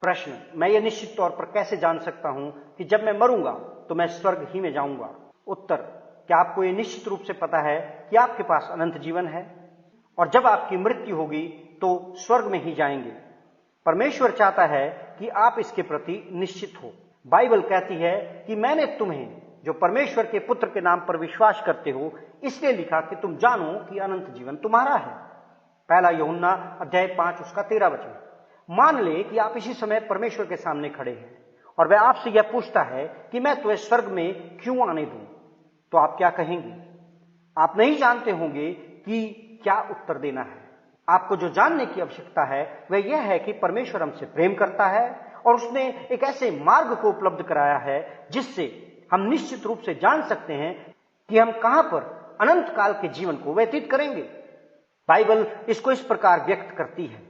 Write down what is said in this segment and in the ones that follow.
प्रश्न, मैं यह निश्चित तौर पर कैसे जान सकता हूं कि जब मैं मरूंगा तो मैं स्वर्ग ही में जाऊंगा? उत्तर, क्या आपको यह निश्चित रूप से पता है कि आपके पास अनंत जीवन है और जब आपकी मृत्यु होगी तो स्वर्ग में ही जाएंगे? परमेश्वर चाहता है कि आप इसके प्रति निश्चित हो। बाइबल कहती है कि मैंने तुम्हें जो परमेश्वर के पुत्र के नाम पर विश्वास करते हो इसलिए लिखा कि तुम जानो कि अनंत जीवन तुम्हारा है। पहला यूहन्ना अध्याय 5 उसका 13 वचन। मान ले कि आप इसी समय परमेश्वर के सामने खड़े हैं और वह आपसे यह पूछता है कि मैं तुम्हें स्वर्ग में क्यों आने दूं, तो आप क्या कहेंगे? आप नहीं जानते होंगे कि क्या उत्तर देना है। आपको जो जानने की आवश्यकता है वह यह है कि परमेश्वर हमसे प्रेम करता है और उसने एक ऐसे मार्ग को उपलब्ध कराया है जिससे हम निश्चित रूप से जान सकते हैं कि हम कहां पर अनंत काल के जीवन को व्यतीत करेंगे। बाइबल इसको इस प्रकार व्यक्त करती है,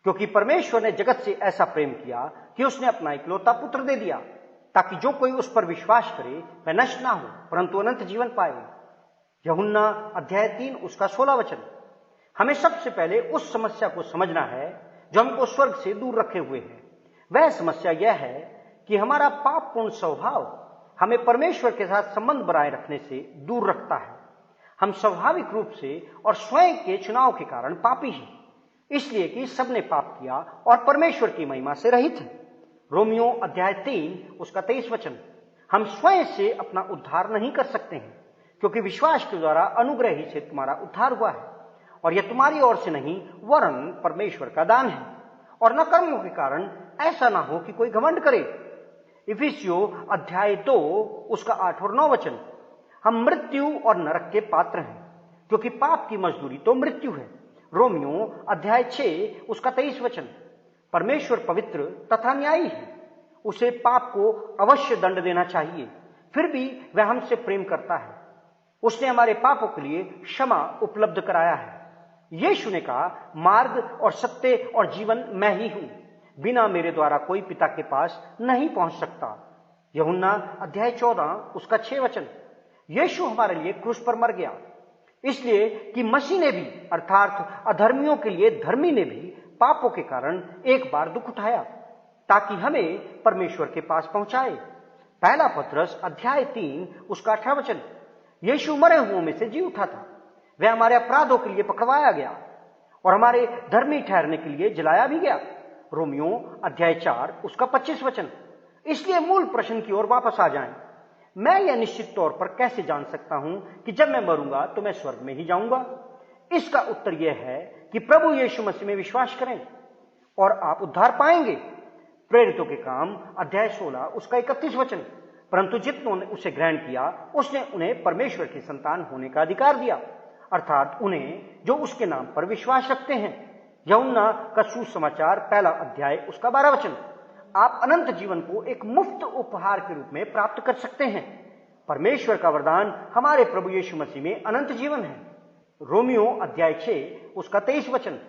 क्योंकि परमेश्वर ने जगत से ऐसा प्रेम किया कि उसने अपना इकलौता पुत्र दे दिया ताकि जो कोई उस पर विश्वास करे वह नष्ट ना हो परंतु अनंत जीवन पाए। यूहन्ना अध्याय 3 उसका 16 वचन। हमें सबसे पहले उस समस्या को समझना है जो हमको स्वर्ग से दूर रखे हुए है। वह समस्या यह है कि हमारा पापपूर्ण स्वभाव हमें परमेश्वर के साथ संबंध बनाए रखने से दूर रखता है। हम स्वाभाविक रूप से और स्वयं के चुनाव के कारण पापी हैं, इसलिए कि सबने पाप किया और परमेश्वर की महिमा से रहित है। रोमियो अध्याय 3 उसका 23 वचन। हम स्वयं से अपना उद्धार नहीं कर सकते हैं, क्योंकि विश्वास के द्वारा अनुग्रह ही से तुम्हारा उद्धार हुआ है और यह तुम्हारी ओर से नहीं वरन परमेश्वर का दान है, और न कर्मों के कारण ऐसा ना हो कि कोई घमंड करे। इफिसियों अध्याय 2 उसका 8 और 9 वचन। हम मृत्यु और नरक के पात्र हैं, क्योंकि पाप की मजदूरी तो मृत्यु है। रोमियो अध्याय 6 उसका 23 वचन। परमेश्वर पवित्र तथा न्यायी है, उसे पाप को अवश्य दंड देना चाहिए, फिर भी वह हमसे प्रेम करता है। उसने हमारे पापों के लिए क्षमा उपलब्ध कराया है। यीशु ने कहा, मार्ग और सत्य और जीवन मैं ही हूं, बिना मेरे द्वारा कोई पिता के पास नहीं पहुंच सकता। यूहन्ना अध्याय 14 उसका 6 वचन। यीशु हमारे लिए क्रूस पर मर गया, इसलिए कि मसीह ने भी अर्थात अधर्मियों के लिए धर्मी ने भी पापों के कारण एक बार दुख उठाया ताकि हमें परमेश्वर के पास पहुंचाए। पहला पत्रस अध्याय 3 उसका 18 वचन। यीशु मरे हुओं में से जी उठा था, वह हमारे अपराधों के लिए पकड़वाया गया और हमारे धर्मी ठहरने के लिए जलाया भी गया। रोमियो अध्याय 4 उसका 25 वचन। इसलिए मूल प्रश्न की ओर वापस आ जाएं। मैं यह निश्चित तौर पर कैसे जान सकता हूं कि जब मैं मरूंगा तो मैं स्वर्ग में ही जाऊंगा? इसका उत्तर यह है कि प्रभु यीशु मसीह में विश्वास करें और आप उद्धार पाएंगे। प्रेरितों के काम अध्याय 16 उसका 31 वचन। परंतु जितनों ने उसे ग्रहण किया उसने उन्हें परमेश्वर की संतान होने का अधिकार दिया, अर्थात उन्हें जो उसके नाम पर विश्वास रखते हैं। यूहन्ना का सुसमाचार पहला अध्याय उसका 12 वचन। आप अनंत जीवन को एक मुफ्त उपहार के रूप में प्राप्त कर सकते हैं। परमेश्वर का वरदान हमारे प्रभु यीशु मसीह में अनंत जीवन है। रोमियो अध्याय 6 उसका 23 वचन।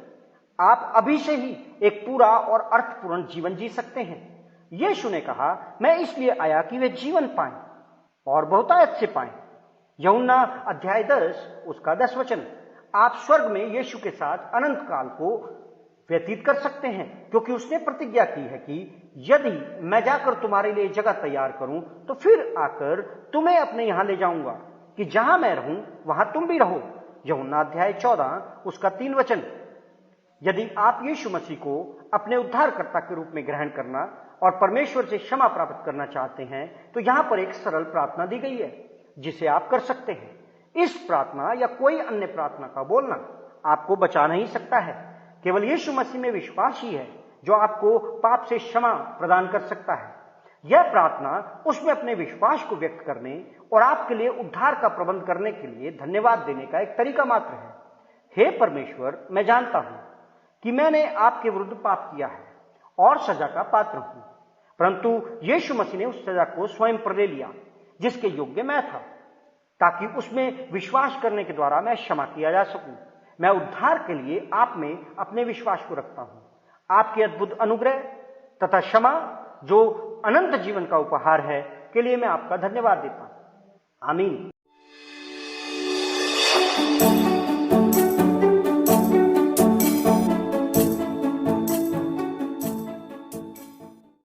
आप अभी से ही एक पूरा और अर्थपूर्ण जीवन जी सकते हैं। यीशु ने कहा, मैं इसलिए आया कि वे जीवन पाएं और बहुतायत से पाएं। यूहन्ना अध्याय 10 उसका 10 वचन। आप स्वर्ग में यीशु के साथ अनंत काल को व्यतीत कर सकते हैं, क्योंकि उसने प्रतिज्ञा की है कि यदि मैं जाकर तुम्हारे लिए जगह तैयार करूं तो फिर आकर तुम्हें अपने यहां ले जाऊंगा कि जहां मैं रहूं वहां तुम भी रहो। यूहन्ना अध्याय 14 उसका 3 वचन। यदि आप यीशु मसीह को अपने उद्धारकर्ता के रूप में ग्रहण करना और परमेश्वर से क्षमा प्राप्त करना चाहते हैं तो यहां पर एक सरल प्रार्थना दी गई है जिसे आप कर सकते हैं। इस प्रार्थना या कोई अन्य प्रार्थना का बोलना आपको बचा नहीं सकता है। केवल यीशु मसीह में विश्वास ही है जो आपको पाप से क्षमा प्रदान कर सकता है। यह प्रार्थना उसमें अपने विश्वास को व्यक्त करने और आपके लिए उद्धार का प्रबंध करने के लिए धन्यवाद देने का एक तरीका मात्र है। हे परमेश्वर, मैं जानता हूं कि मैंने आपके विरुद्ध पाप किया है और सजा का पात्र हूं, परंतु यीशु मसीह ने उस सजा को स्वयं पर ले लिया जिसके योग्य मैं था, ताकि उसमें विश्वास करने के द्वारा मैं क्षमा किया जा सकूं। मैं उद्धार के लिए आप में अपने विश्वास को रखता हूं। आपके अद्भुत अनुग्रह तथा क्षमा जो अनंत जीवन का उपहार है के लिए मैं आपका धन्यवाद देता हूं। आमीन। है।